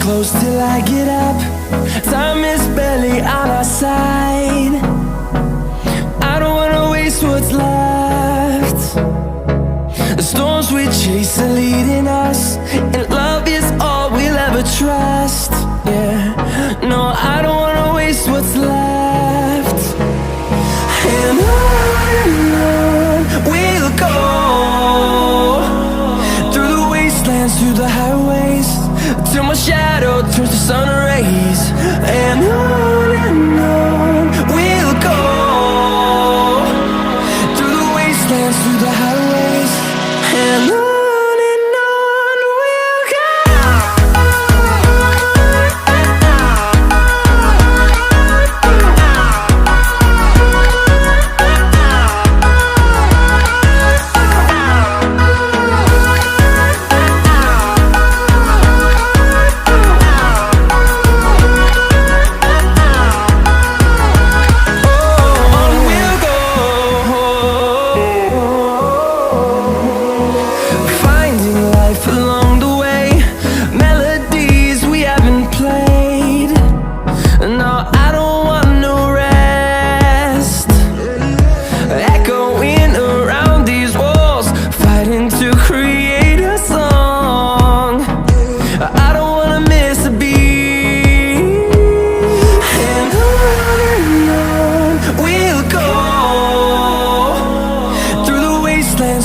close till I get up. Time is barely on our side. I don't wanna waste what's left. The storms we chase are leading us, and love is all we'll ever trust. Yeah, no, I don't wanna waste what's left. And on we'll go, through the wastelands, through the highways, till my shadow turns to sun rays. And on we'll go, through the wastelands, through the highways, and on we'll go.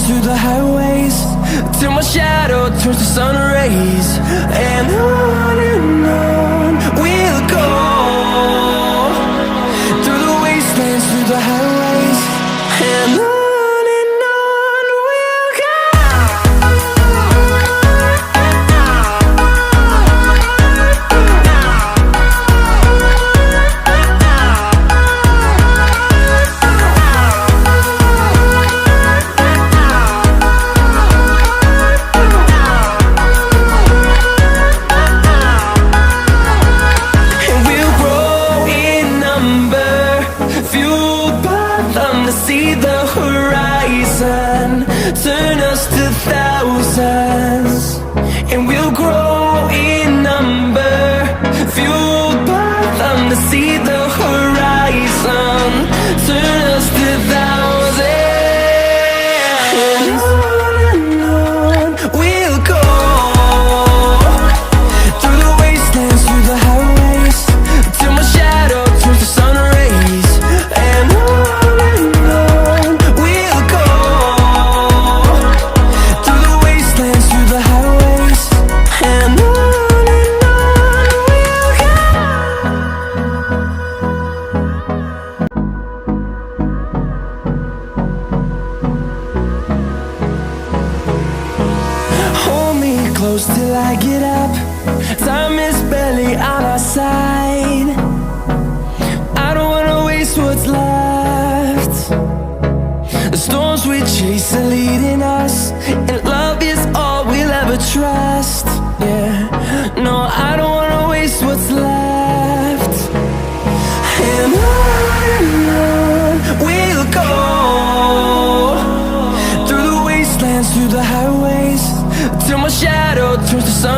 Through the highways, till my shadow turns to sun rays. And on we'll go, through the wastelands, through the highways, and on we'll go. See the horizon, turn us to thousands, and we'll grow in number, fueled by them. To see the horizon, turn us to thousands, and on we'll go, through the wastelands, through the highways, till my shadow turns to sun rays. And close till I get up. Time is barely on our side. I don't wanna waste what's left. The storms we chase are leading us, and love is all we'll ever trust. Yeah, no, I don't wanna waste what's left. And on we'll go, through the wastelands, through the highways, till my shadow turns to sun